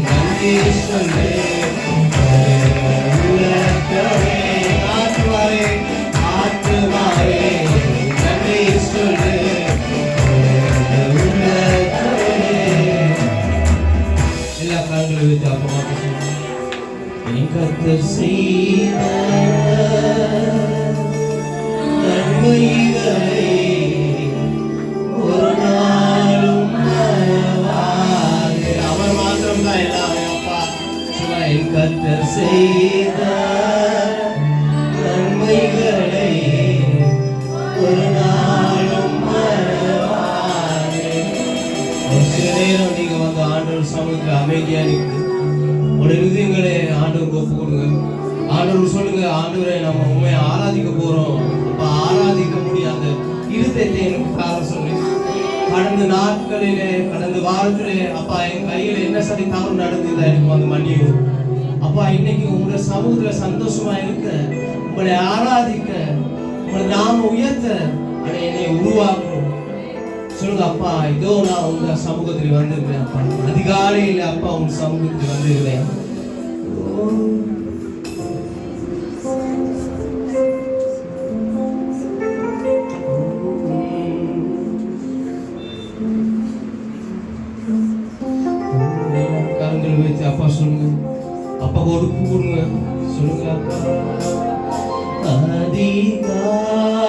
நன்றி சொல்லு உள்ளத்தவே ஆத்துமாவே ஆத்துமாவே நன்றி சொல்லு உள்ளத்தவே. எல்லா கண்களை வைத்து அப்பமாக சொல்லுங்க. கர்த்தர் செய்த நன்மைகளை ஒரு நாளும் மறவாதே. அவர் மாத்திரம்தான் எல்லாமே அப்பா. என் கர்த்தர் செய்த நன்மைகளை ஒரு நாளும் மறவாதே. ஒரு சில நேரம் நீங்க வந்து ஆண்டவர் சமூகத்தில் அமைதியா நிற்குது. உடைய இருதயங்களை ஆண்டவருக்கு ஒப்பு கொடுங்க. ஆண்டவர் சொல்லுங்க, ஆண்டவரை நம்ம உண்மையை ஆராதிக்க போறோம். அப்ப ஆராதிக்க முடியாத இருதயத்தை எனக்கு காரணம் சொல்லு. கடந்த நாட்களிலே கடந்த வாரத்திலே அப்பா என் கையில என்ன சரி தவறு நடந்தது எனக்கு வந்து மன்னியும். அப்பா இன்னைக்கு உங்களுடைய சமூகத்துல சந்தோஷமா இருக்க, உங்களை ஆராதிக்க, உங்களை நாம உயர்த்த அதை என்னை உருவாக்கணும். சொல்லுங்க அப்பா, இதோ நான் உங்க சமூகத்தில் வந்திருக்கிறேன். அப்பா அதிகாலையில் அப்பா உங்க சமூகத்தில் வந்திருக்கிறேன். கரங்களை வச்சு அப்பா சொல்லுங்க, அப்பா ஒடுப்பு கொடுங்க. சொல்லுங்க அப்பா அதிகாலை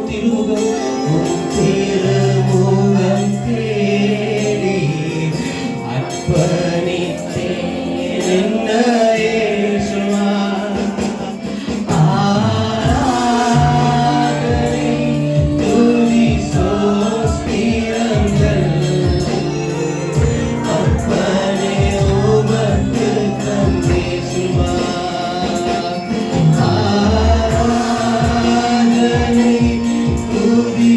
திருமுகம் திருமுகம் தேடி அர்ப்பணித்தேன் என்னையே சொல்வார். ஆராதனை துதி ஸ்தோத்திரங்கள் அப்பனே உமக்கு தந்தே சொல்வார். ஆராதனை துதி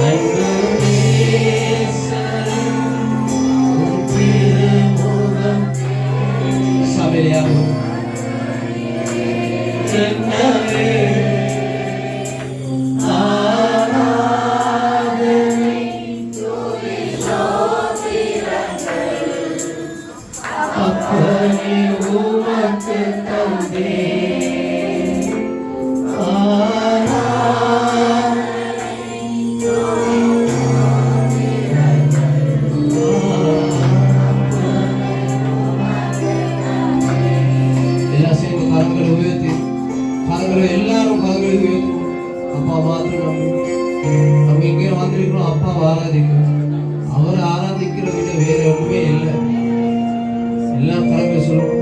அன்பு நேசரே, உம் திருமுகம் சபையாகும் என்னவே அப்பனே உமக்கு தந்தே எல்லாம் சேர்ந்து கரங்களை உயர்த்தி கரங்களை எல்லாரும் கரங்களை உயர்த்தும். அப்பா மாத்திரம் நம்ம இங்கே வந்திருக்கிறோம். அப்பா ஆராதிக்கிறோம். அவரை ஆராதிக்கிற விட வேற ஒன்றுமே இல்லை. எல்லாம் கரங்களை சொல்லுவோம்.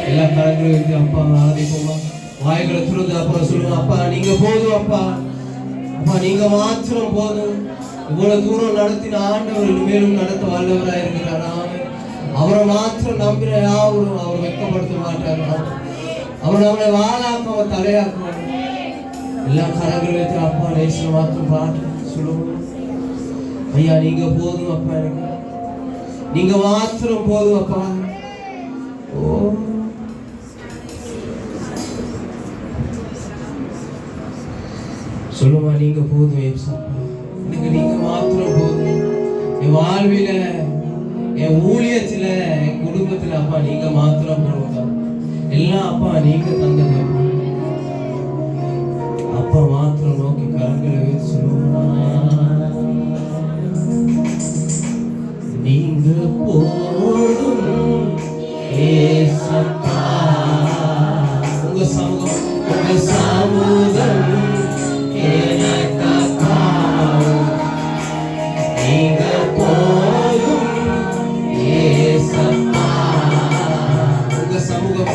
எல்லா கரங்களும் அப்பா ஆராதிப்போமா. வாய்களை துறந்து அப்பா சொல்லுங்க. அப்பா நீங்க போதும். அப்பா அப்பா நீங்க மாத்திரம் போதும். இவ்வளவு தூரம் நடத்தின ஆண்டவர் இனிமேலும் நடத்த வல்லவராக இருக்கிறார். அவரை மாத்திரம் நம்பின யாவரும் அவர் வெட்கப்படுத்த மாட்டார். அவர் நம்மளை வாழாக்க தலையாக்குவார். எல்லா கரங்களும் வைத்து அப்பா நேச மாத்திரம் பாட்டு சொல்லுவோம். ஐயா நீங்க போதும் அப்பா, எனக்கு நீங்க மாத்திரம் போதும் அப்பா. ஓ சொல்லுமா, நீங்க போதும் எனக்கு, நீங்க மாத்திரம் போதும். என் வாழ்வில, என் ஊழியத்துல, என் குடும்பத்துல அப்பா நீங்க மாத்திரம் போதும். எல்லாம் அப்பா நீங்க தந்தது. அப்பா மாத்திரம் நோக்கி கரங்களை வைத்து சொல்லுவோம். நீங்க போதும் ஏசப்பா. உங்க சமூகம், உங்க சமூகம் நீங்க போதும் ஏசப்பா. உங்க சமூகம்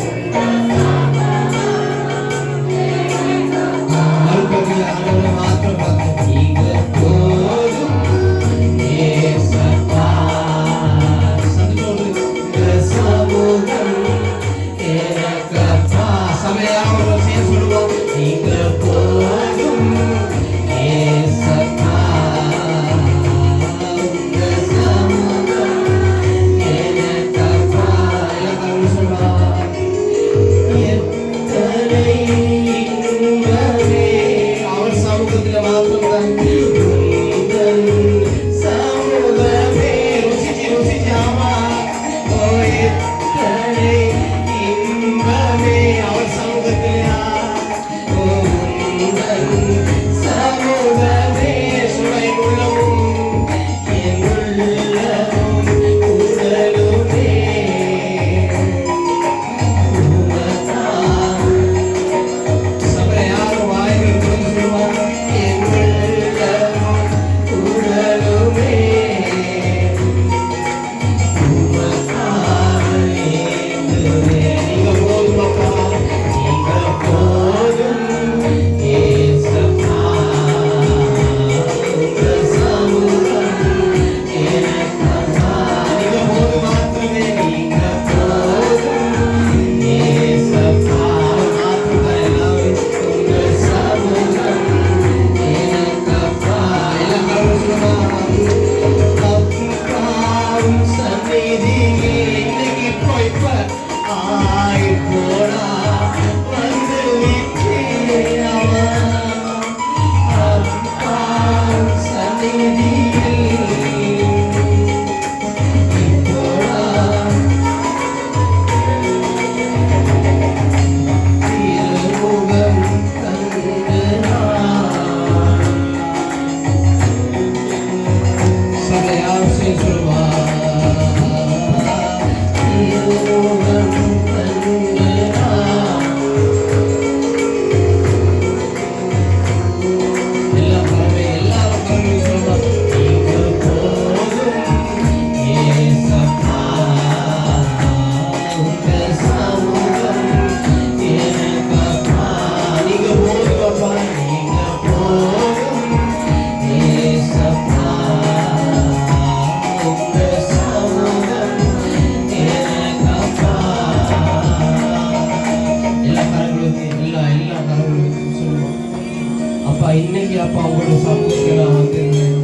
இன்னைக்கு அப்பா உங்களோட சமூகத்தில் நான் வந்திருந்தேன்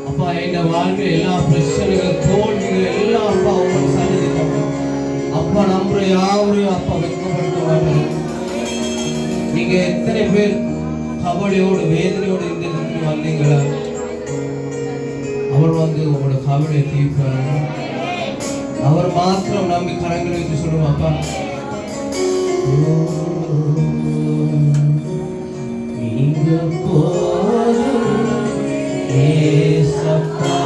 அப்பா. என் வாழ்க்கையில் எல்லா பிரச்சனைகள் தோல்விகள் எல்லாம் அப்பா உங்களுக்கு சந்தித்தோம் அப்பா. நம்ம யாவரையும் அப்பா வெட்கப்படுத்துவாங்க. நீங்க எத்தனை பேர் கவலையோடு வேதனையோடு இந்த இடத்துக்கு வந்தீங்களா? அவர் வந்து உங்களோட கவலையை தீர்ப்பார். அவர் மாத்திரம் நம்பி கரங்களை வைத்து சொல்லுவோம் அப்பா. நீங்க போதும் ஏசப்பா,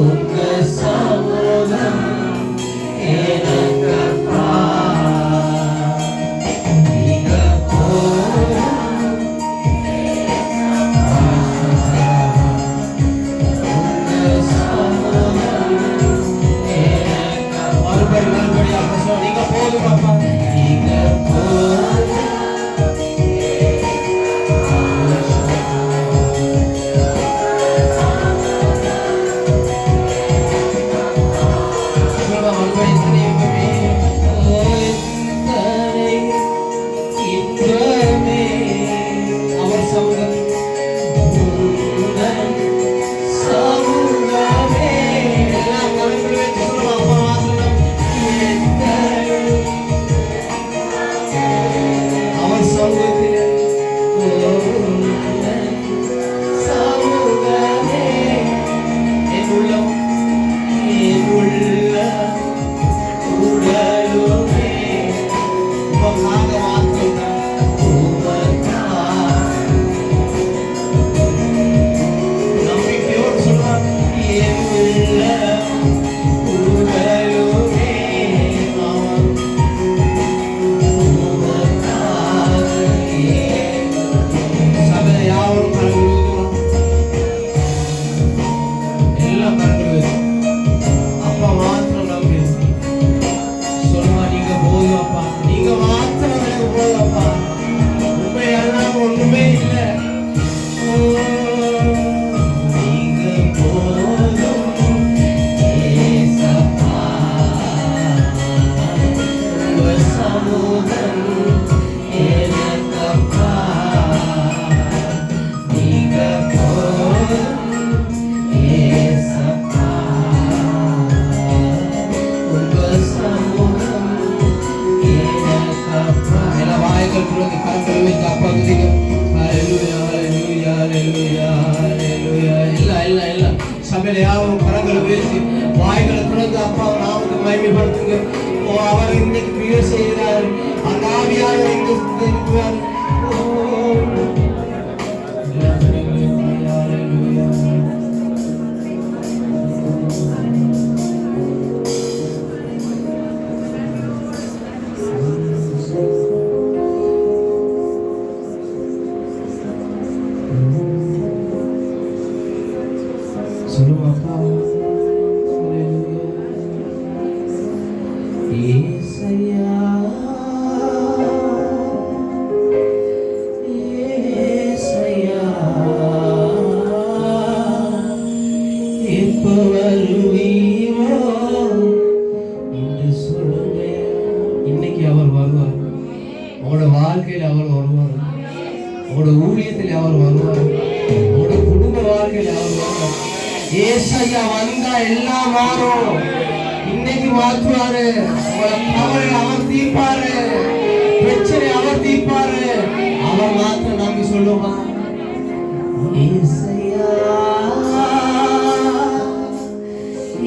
உங்க சமூகம் எனக்கப்பா. நீங்க போதும் உங்க சமூகம் எனக்கப்பா. மறுபடி அப்ப சொல்ல நீங்க போதும் அப்பா. நீங்க போதும் சபையில யாரும் கரங்களை உயர்த்தி வாய்களை திறந்து அப்பா நாமத்தை மகிமைப்படுத்துங்க. அவர் இன்னைக்கு கிரியை செய்கிறார். அந்த ஆவியானவர் இங்கு இருக்கிறார். சொல்லுவாப்பா. ஏசையா ஏசையா எப்ப வருவீரோ என்று சொல்லுங்க. இன்னைக்கு அவர் வருவார். உங்களோட வாழ்க்கையில் அவர் வருவார். உங்களோட ஊழியத்தில் அவர் வருவார். உங்களோட குடும்ப வாழ்க்கையில் அவர் வருவார். ஏசையா வந்தா எல்லாம் மாறும். இன்னைக்கு மாற்றுவாரு. உங்களை கவலை அவர் தீர்ப்பாரு. பிரச்சனை அவர் தீர்ப்பாரு. அவர் மாத்திரம் நம்பி சொல்லுவா. ஏசையா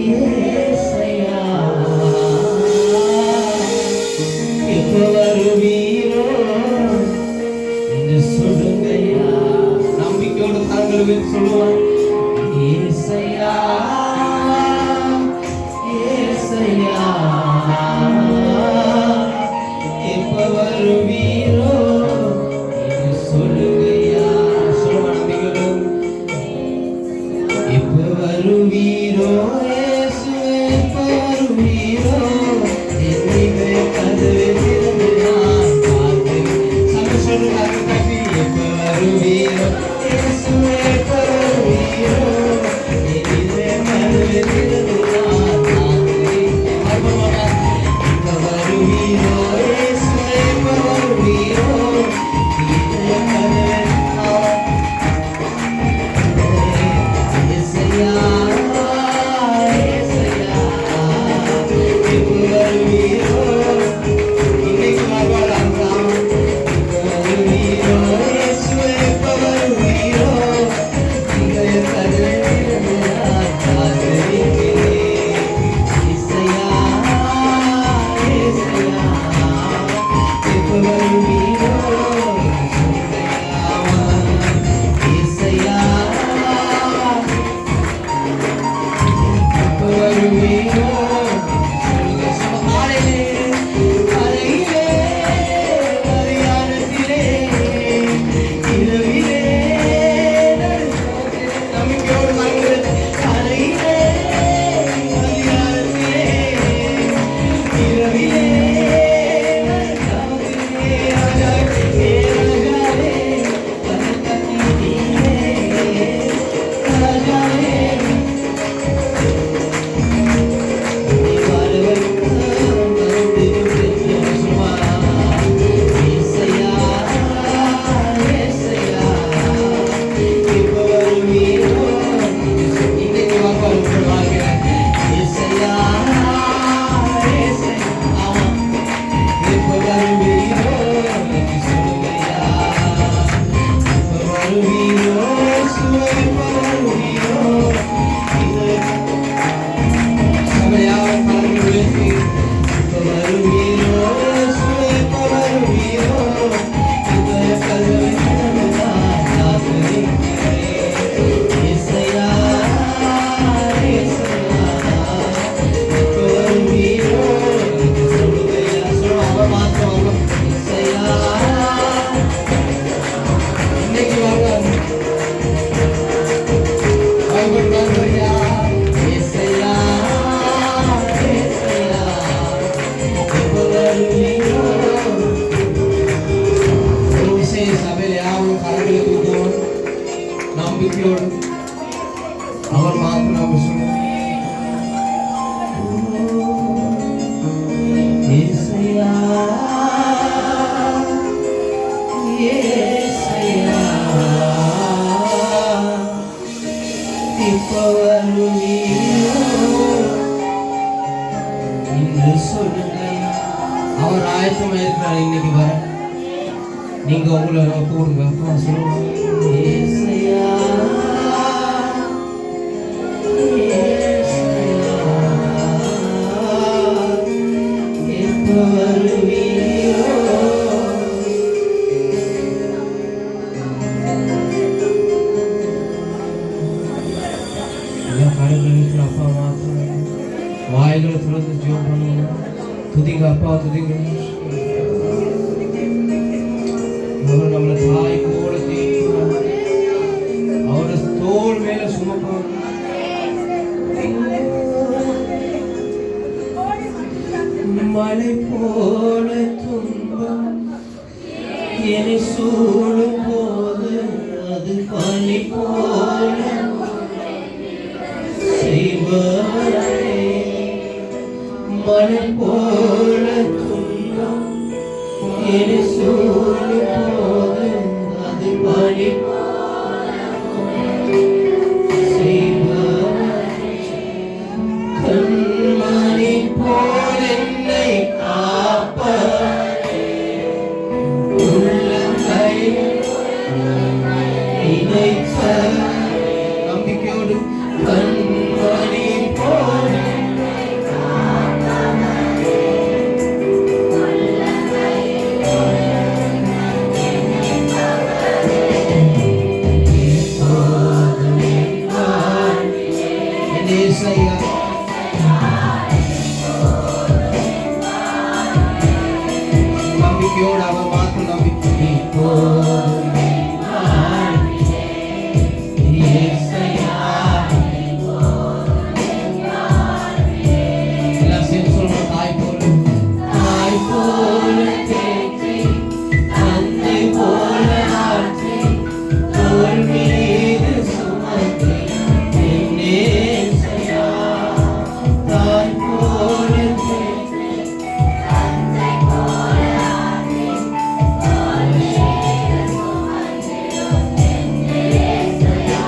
ஏசையா எப்ப வருவீரோ என்று சொல்லுங்கய்யா. நம்பிக்கையோடு கரங்களை வைத்து சொல்லுவான். ஏசையா இன்று சொல்லுங்க. அவர் ஆயத்தமா இருக்கிறார் இன்னைக்கு வர. நீங்க உங்களை கூடுங்க. அப்பா சொல்லுங்க. ஏசையா, எப்ப வருவீரோ? எல்லா கடைகளுக்கு அப்பா மாத்திரம் வாய்களை திறந்து ஜெபம் பண்ணுங்க. துதிங்க அப்பா, துதிங்க. அவர் நம்மளை தாய் போல தேய்க்கிறார். அவரோட தோள் மேல சுமப்பார். மழை போல துன்பம் என்னை சூழும் போது அது பனி போல செய்வாரே. மழை போல துன்பம் என்னை சூழும் போது அது பனி செய்வாரே. கண்மணி போல என்னை காப்பாரே. உள்ளங்கை இணைத்த நம்பிக்கையோடு கண்மணி போல நம்பிக்கையோடு அவர் மாத்திரம் நம்பிக்கை எல்லாம் சேர்ந்து சொல்லணும். தாய் போல, தாய் போல தேற்றி தந்தை போல ஆற்றி தோள் மீது சுமந்து என்னே செய்யா. தாய் போல தேற்றி தந்தை போல ஆற்றி தோள் மீது சுமந்து என்னே செய்யா.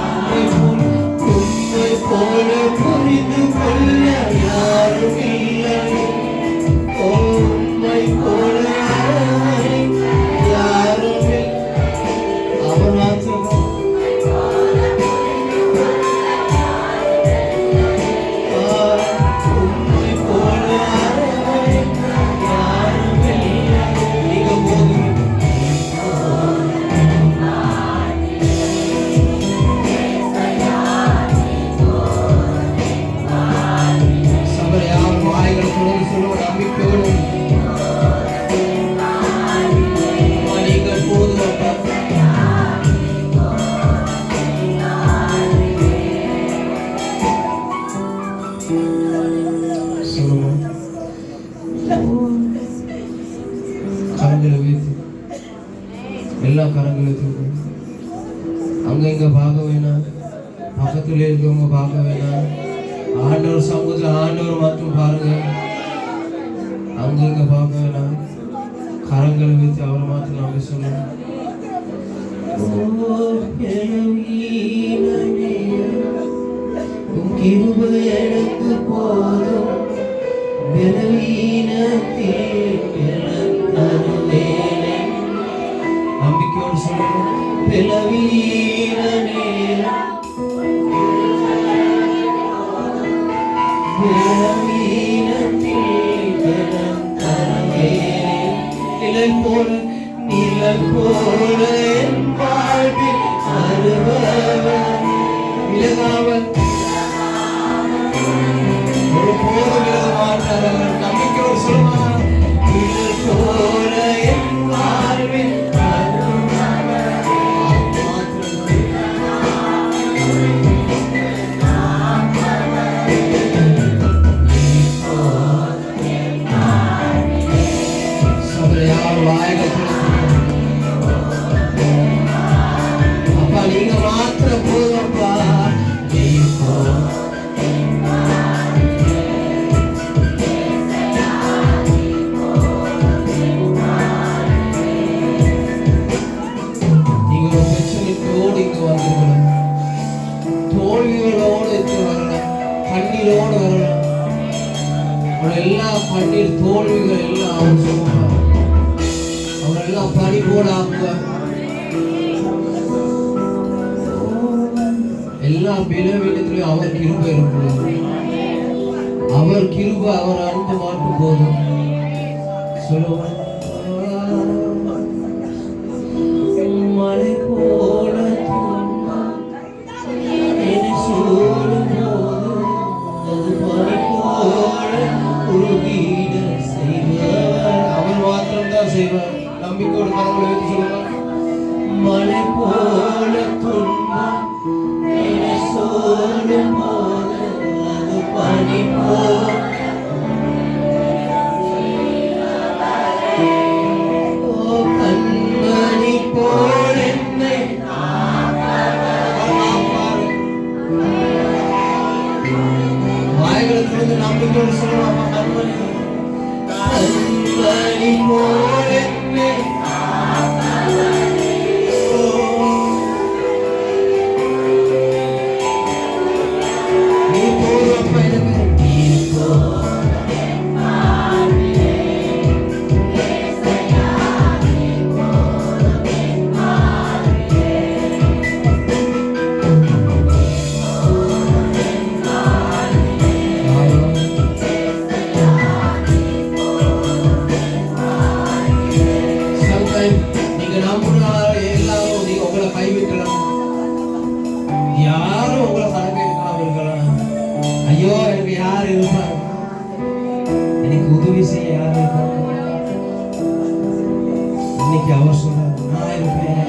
உம்மை போல புரிந்து கொள்ள யாரும் இல்லை. உம்மை போல யாரும் இல்லை. அவர் மாத்திரம் உம்மை போல யாரும் இல்லை. நீங்க போதும். சபையில யாரும் வாய்களை திறந்து சொல்லுவோம் நம்பிக்கையோடு. நீங்கள் போதும் அப்பா. சொல்லுவோம். கரங்களை வைத்து எல்லா கரங்களை தூக்கும். அங்க இங்க பார்க்க வேணாம், பக்கத்துல இருக்கவங்க பார்க்க வேணாம். ஆண்டவர் சமூகத்துல ஆண்டவர் மட்டும் பாருங்க. அங்க இங்க பார்க்க வேணாம். கரங்களை வைத்து அவர் மாத்திரம் நாம சொல்லணும். கிருபை எனக்கு போதும், நம்பிக்கையோடு சொல்லணும். பிளவீன நேரம் நிழல் போல என் வாழ்வில் வருபவர் விலகாமல் ஒரு போதும் விலக மாட்டார். நம்பிக்கையோடு சொல்லுவார். நிழல் போல என் வாழ்வில் அப்பா நீங்க மாத்திரம் போதும்ப்பா. எல்லா கண்ணீர் தோல்விகள் எல்லாம் அவர் சொல்லுவார். அவர் எல்லாம் பனி போல ஆக்குவார். எல்லா பலவீனத்திலும் அவர் கிருபை இருக்கிறது. அவர் கிருபை அவர் அன்பு மாட்டும் போதும் சொல்லுவார். மழை போல என்னை சூழும் போது அது பனி போல உருகிட செய்வார். அவர் மாத்திரம்தான் செய்வார். நம்பிக்கையோடு கரங்களை வைத்து சொல்லுவார். மழை போல துன்பம் என்னை சூழும் போது அது பனி போல நம்பிக்கையோடு சொல்லுவாங்க. கண்மணி போல நீ போறப்ப யாரும் உங்களை கணக்கெடுக்காம இருக்கலாம். ஐயோ எனக்கு யார் இருப்பார், எனக்கு உதவி செய்ய யார் இருப்பார். இன்னைக்கு அவர் சொல்றாரு, நான் இருப்பேன்,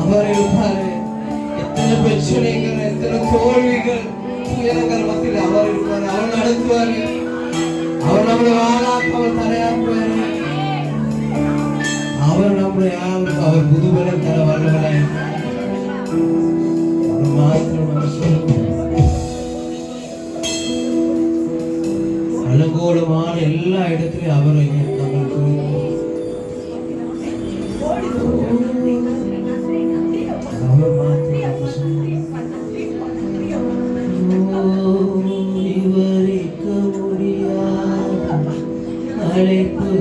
அவர் இருப்பாரு. எத்தனை பிரச்சனைகள், எத்தனை தோல்விகள், துயரங்கள் மத்தியில் அவர் இருப்பார். அவர் நடத்துவாரு. அவர் நம்மளை வாழாக்க அவர் தரையாக்குவாரு. அவர் நம்மளை யாருக்கு அவர் புதுபலம் தர வல்லவராய் அலங்கோலமான எல்லா இடத்திலும் அவரை விவரிக்க முடியாத அழைப்பு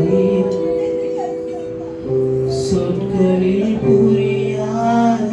சொற்களில் புரியாத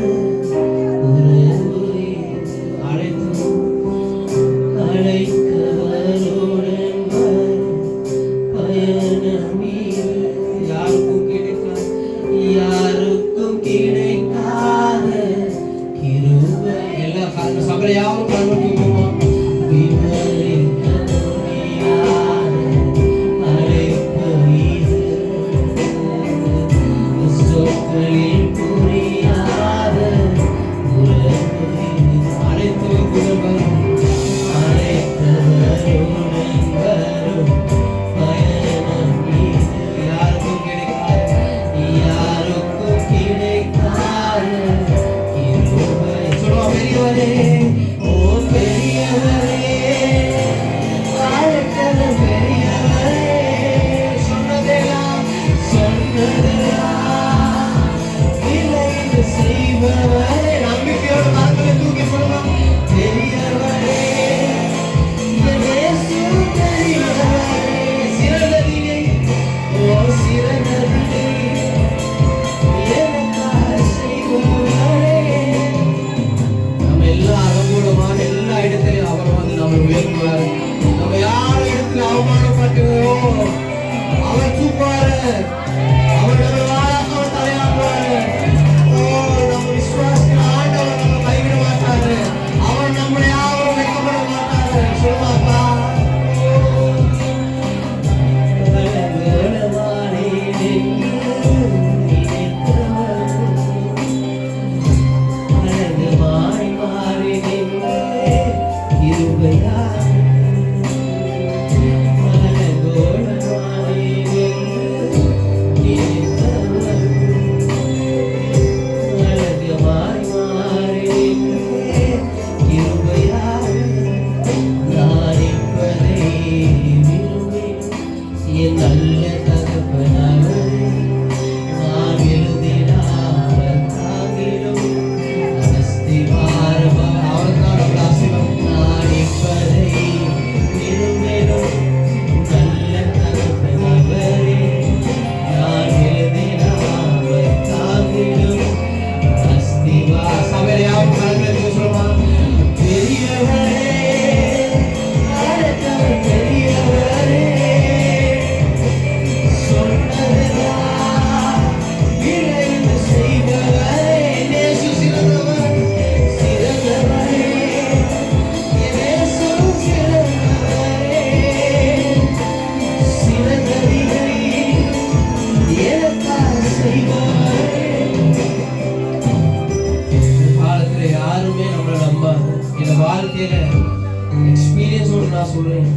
எக்ஸ்பீரியன்ஸோடு நான் சொல்றேன்.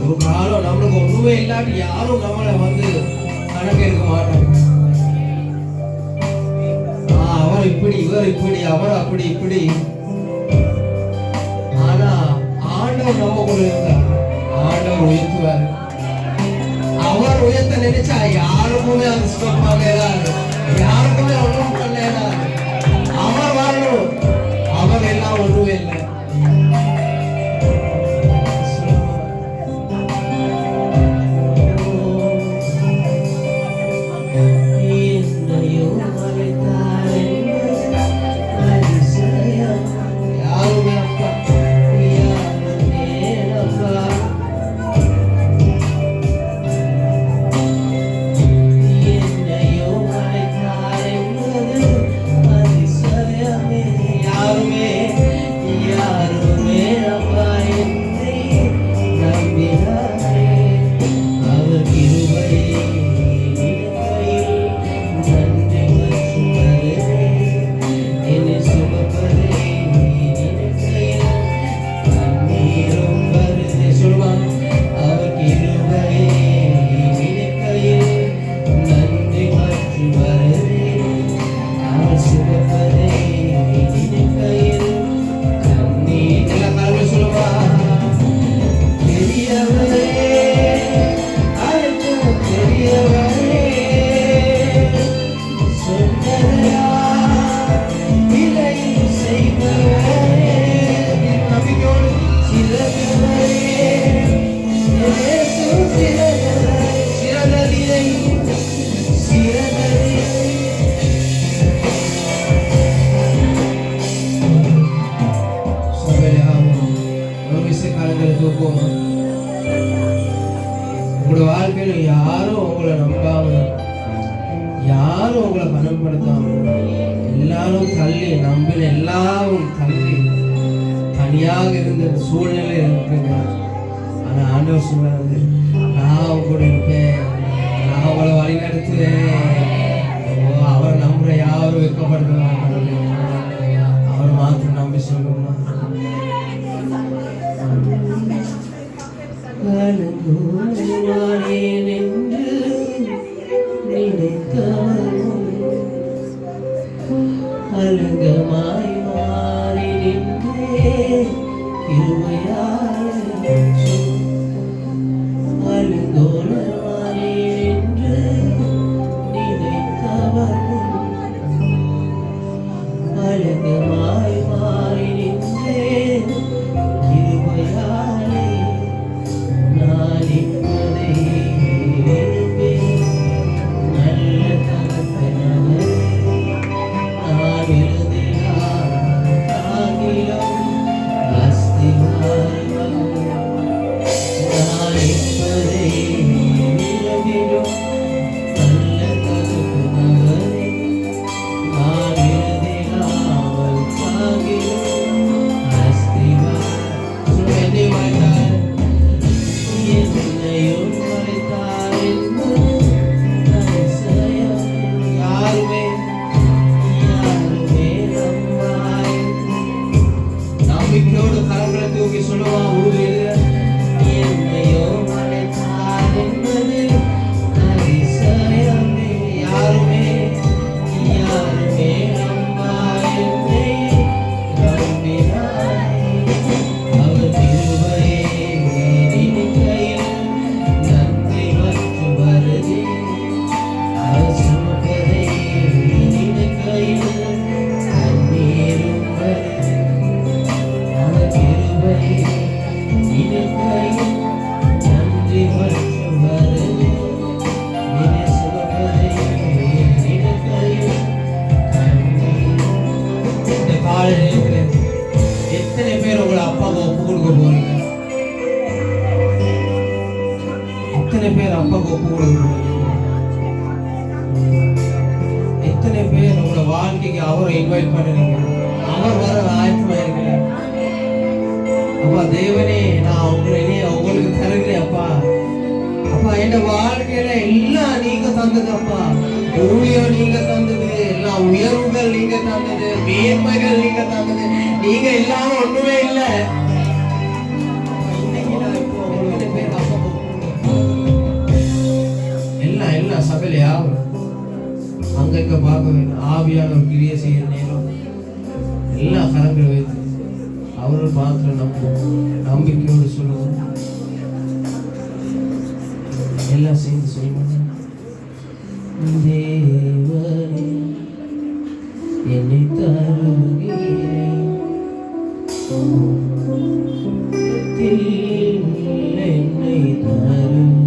ஒரு காலம் நம்மளுக்கு ஒண்ணுமே இல்லாட்டி யாரும் நம்மளை வந்து கணக்கெடுக்க மாட்டாங்க. அவர் இப்படி, இவர் இப்படி, அவர் அப்படி இப்படி. ஆனா ஆண்டவர் நம்ம கூட இருந்தார். ஆண்டவர் உயர்த்துவார். அவர் உயர்த்த நினைச்சா யாருக்குமே அது ஸ்டாப் பண்ணாது, யாருக்குமே ஒன்றும் பண்ணாது. அவர் வாழணும், அவர் எல்லாம் ஒன்றுமே இல்லை. உங்களோட வாழ்க்கையில யாரும் உங்களை நம்பாம, யாரும் உங்களை பணப்படுத்தாம, எல்லாரும் தள்ளி நம்பின எல்லாரும் தள்ளி தனியாக இருந்த சூழ்நிலை இருக்குங்க. ஆனா ஆண்டவர் சொன்னாரு, நான் உங்க கூட இருப்பேன், நான் உங்களை வழி நடத்துவேன். அவர் நம்புற யாரும் வைக்கப்படுறாங்க, அவர் மாத்திரம் நம்பி சொல்லணும். அலங்கமாய் மாறி நின்றே அலங்கோலமாறி நின்று நினைத்தவனும் அலங்கமாய் மாறி நின்றே கிருபையாலே நான் இப்போதே இருப்பேன். நல்ல தகப்பனே, நான் எழுதினார் ஆகிலும் அஸ்திவாரம் நான் இப்போதே விரும்பிடும். நல்ல தகப்பனே, நான் எழுதினார் ஆகிலும் அஸ்திவாரம். என்னை வாழ்ந்தார், என்னையும் மறைத்தார் என்பது அதிசயம். யாருமே நம்பாய். நம்பிக்கையோடு கரங்களை தூக்கி சொல்லுவா, உறுதியில் என்னையும் மறைத்தார் என்பது அதிசயமே. யாருமே நம்பாய், என்னை நம்பினாய். அவர் கிருபையே நினைக்கையில் நன்றி மற்றும் வருதி. அவர் சுமப்பதை நினைக்கையில் கண்ணீரும் வருதி. அவர் கிருபையே நினைக்கையில் நன்றி மற்றும் வருதி. என்னை சுமப்பதை நினைக்கையில் கண்ணீரும். இந்த கால நேரத்தில் எத்தனை பேர் உங்களை அப்பாவை ஒப்பு கொடுக்க போறீங்க? எத்தனை பேர் அப்பாவுக்கு ஒப்பு கொடுக்க போறீங்க? எத்தனை பேர் உங்களோட வாழ்க்கைக்கு அவரை இன்வைட் பண்ணுறீங்க? அவர் வர ஆயத்தமா இருக்கிறார். அப்பா தேவனே, நான் உங்களுக்கு தருகிறேன் அப்பா. அப்பா என் வாழ்க்கையில எல்லாம் நீங்க தந்தது அப்பா. ஊழியம் நீங்க தந்தது, எல்லா உயர்வுகள் நீங்க தந்தது, மேன்மைகள் நீங்க தந்தது. நீங்க இல்லாம ஒண்ணுமே இல்லை. சபையிலையா அங்கங்க பார்க்க வேண்டும். ஆவியான ஒரு கிரியை செய்கிற நேரம் எல்லா கரங்களை வைத்து அவர்கள் மாத்திரம் நம்பிக்கையோடு சொல்லுவோம். எல்லாம் சேர்ந்து சொல்லுவோம். தேவனே என்னை தருகிறேன், என்னை தருகிறேன்.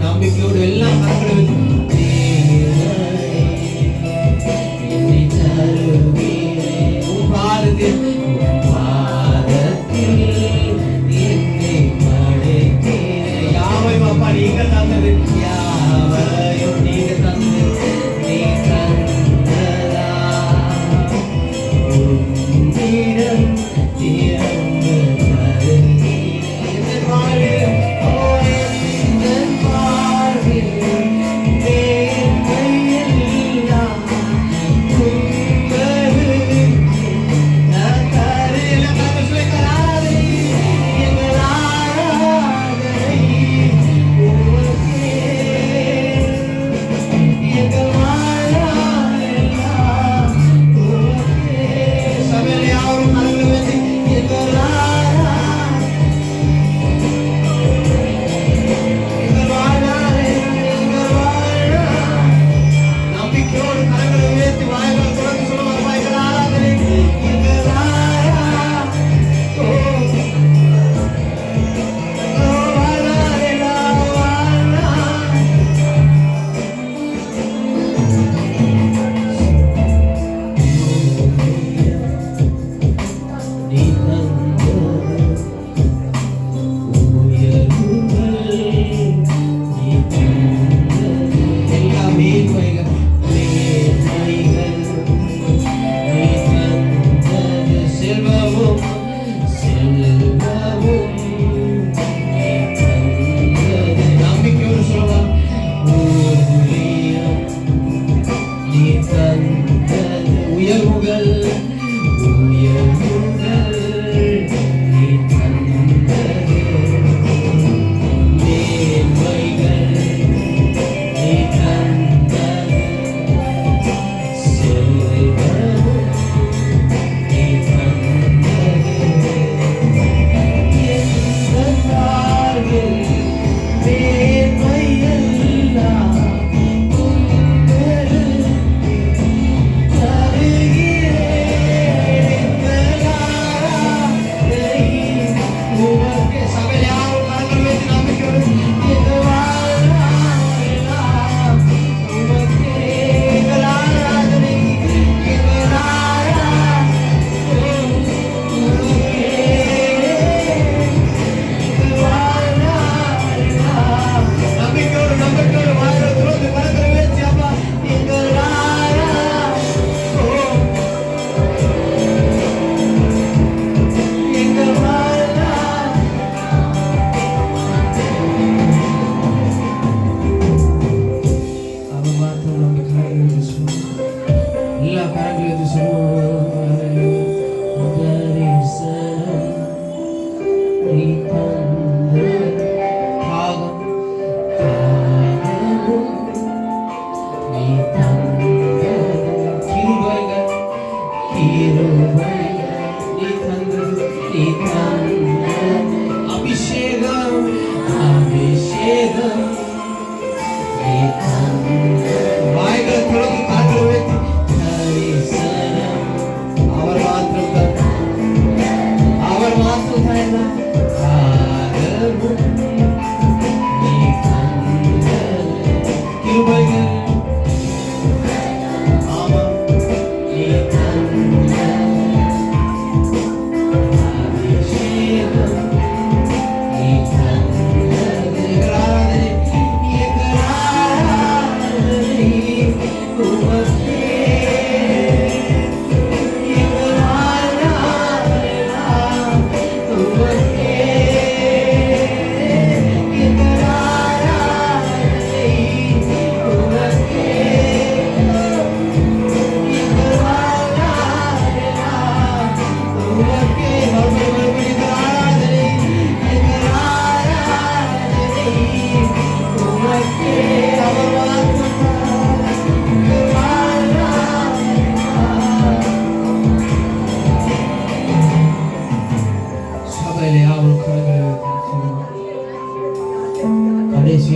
நம்பிக்கையோடு எல்லாம் நீங்க தந்தது யாவையும் நீங்க தந்தது நீ தந்ததா உன்னிடம் திறந்து தருகிறேன். என் வாழ்வில் என் வாழ்வில் வேலையெல்லாம் உங்களது நான் தரையில கவசலை கராதே எங்கள் ஆராதனை உமக்கே.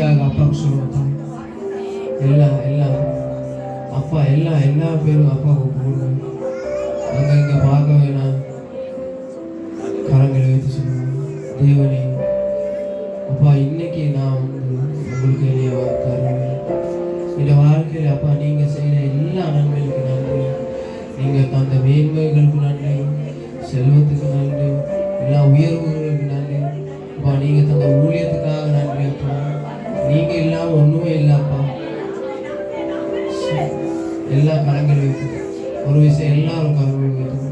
உண்மையாக அப்பாவுக்கு சொல்லுவோம். எல்லாம் அப்பா எல்லா பேரும் அப்பாவுக்கு கூப்பிடுவோம். அங்கே பார்க்க வேணாம், கரங்களை வைத்து சொல்லுவோம், தேவனே அப்பா இன்னைக்கு நான் உங்களுக்கு என்னைய தருவேன். இந்த வாழ்க்கையில் அப்பா நீங்கள் செய்கிற எல்லா நன்மைகளுக்கு நன்றி, நீங்கள் தந்த மேன்மைகளுக்கு நன்றி, செல்வத்துக்கு நன்றி, எல்லா உயர்வுகளுக்கு நன்றி அப்பா. நீங்கள் தந்த ஊழியத்துக்காக நன்றி அப்பா. நீங்கள் இல்லாமல் ஒன்றுமே இல்லைப்பா. எல்லா கரங்கள் வைத்து ஒரு விஷயம் எல்லாரும் கரங்கள் வைத்து அப்பா.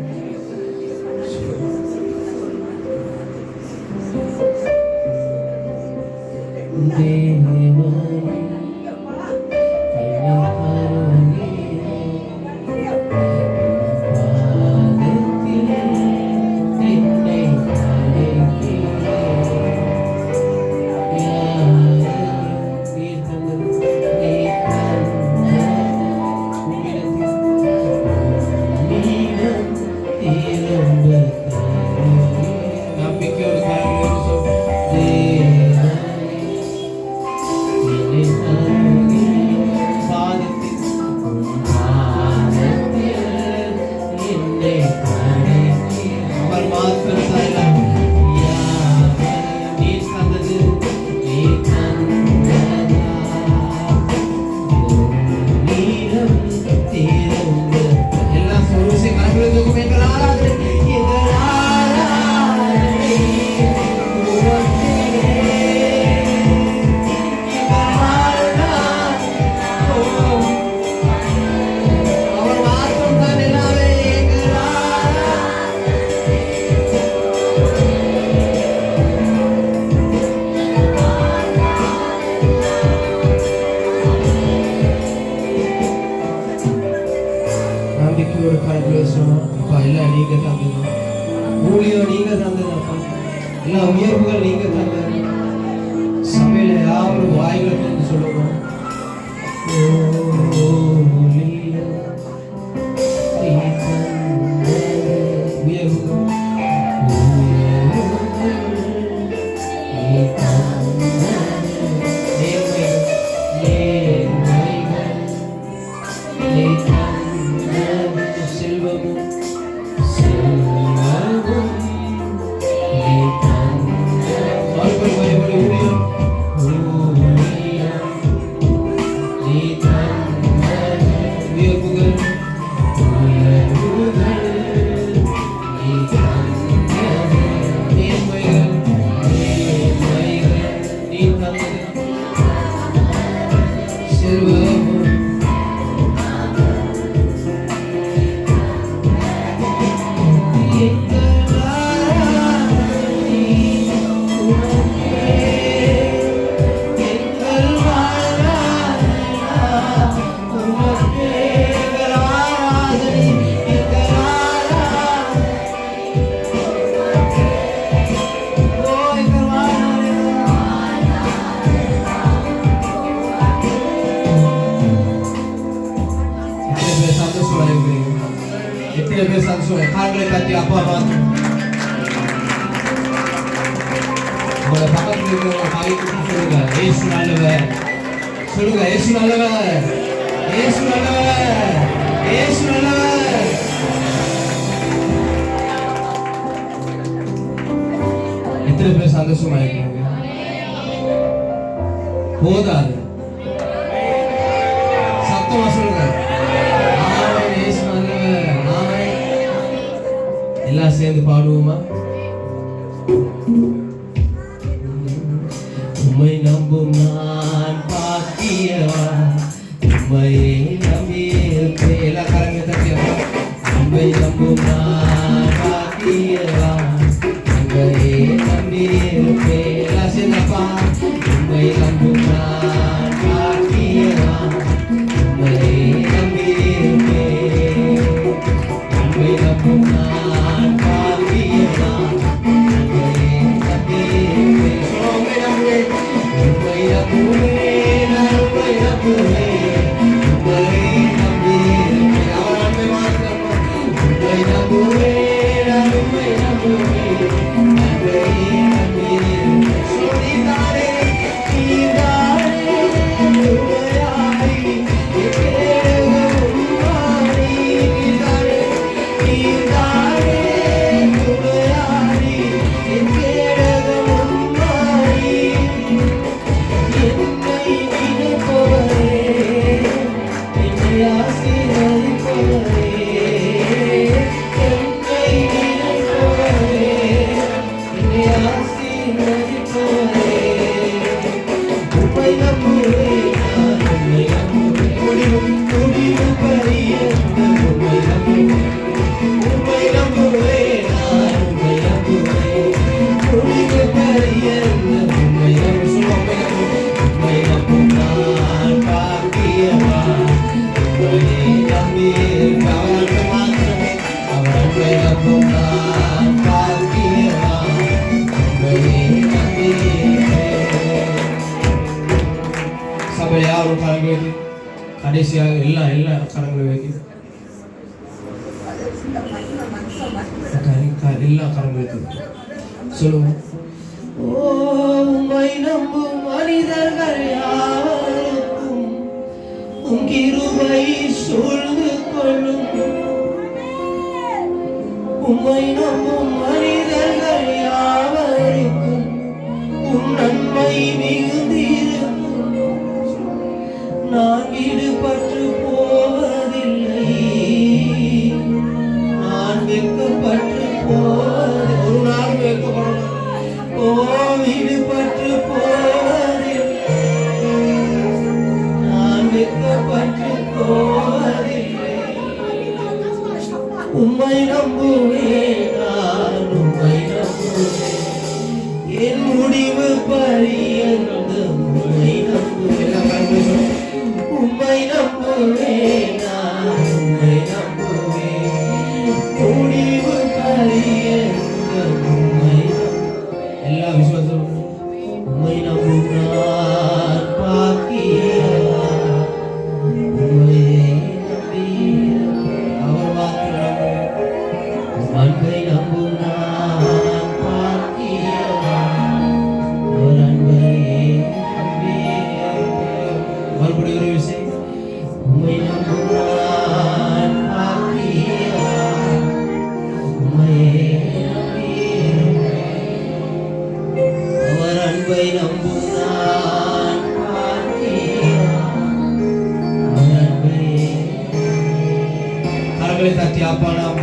எல்லாம் நீங்க தந்தது, ஊழியம் நீங்க தந்தது அப்பா. எல்லா உயர்வுகள் நீங்க தந்தது. சபையில யாரும் வாய்களை வந்து சொல்லுவோம், கால்களை தட்டி அப்பா பார்த்து உங்களை பக்கத்தில் இருக்கிறவங்க கைக்கு சொல்லுங்க, ஏசு நல்லவர். சொல்லுங்க, ஏசு நல்லவர், ஏசு நல்லவர், ஏசு நல்லவர். எத்தனை பேர் சந்தோஷமா இருக்கீங்க? போதாது, சத்தமா சொல்லுங்க, ஏசு நல்லவர். எல்லாம் சேர்ந்து பாடுவோமா? உம்மை நம்பும் நான் பாக்கியவான், உம்மையே நம்பியிருப்பேன். எல்லா கரங்களை தட்டியவா. உம்மை நம்பும் நான் பாக்கியவான், உம்மையே நம்பியிருப்பேன். எல்லாம் சேர்ந்தப்பா. உம்மை நம்பும் நான் பாக்கியவான், உம்மையே நம்பியிருப்பேன். உம்மை நம்பும் நான் பாக்கியவான். முடிவு பரியந்த உம்மை நம்புவேன் உம்மை நம்புவேன் நான் உம்மை நம்புவேன் முடிவு பரியந்த உம்மை நம்புவேன் உம்மை நம்பும் நான் பாக்கியவான் உம்மையே நம்பியிருப்பவன் மாத்திரமே அவர் உம்மை நம்பும் நான் பாக்கியவான் உம்மையே நம்பியிருப்பேன். சபையில் யாரும் கலங்கு கடைசியாக எல்லாம் கரங்களை வைக்க எல்லா கரங்களுக்கும் சொல்லுவோம். உம்மை நம்பும் மனிதர்கள் யாருக்கும் உம் கிருபை சூழ்ந்து கொள்ளும். உம்மை நம்பும் மனிதர்கள் யாவருக்கும் உம் நன்மை மிகுந்திருக்கும். நான் ஈடுபட்டு போவதில்லை நான் வெட்கப்பட்டு போவதில்லை ஒரு நாள் வெட்கப்படும் ஈடுபட்டு போவதில்லை நான் வெட்கப்பட்டு போவதில்லை. உம்மை நம்புவேன் நான் உம்மை நம்புவேன் என் முடிவு பரியந்தம் உம்மை நம்புவேன் உம்மை நம்புவேன் நான் உம்மை நம்புவேன் முடிவு பரியந்தம் உம்மை எல்லா விசுவாசம் உம்மை நம்பும் நான் பாக்கியவான் உம்மையே நம்பியிருப்பேன் அவர் மாத்திரம் உம் அன்பை நம்பும் நான் பாக்கியவான் அவர் அன்பையே நம்பியிருப்பேன். மறுபடியும் ஒரு விஷயம் உம்மை நம்பும் நான் பாக்கியவான் உம்மையே நம்பியிருப்பேன். அவர் அன்பை நம்பும் நான் பாக்கியவான் அவர் அன்பையே. கரங்களை தட்டி அப்பா நாம்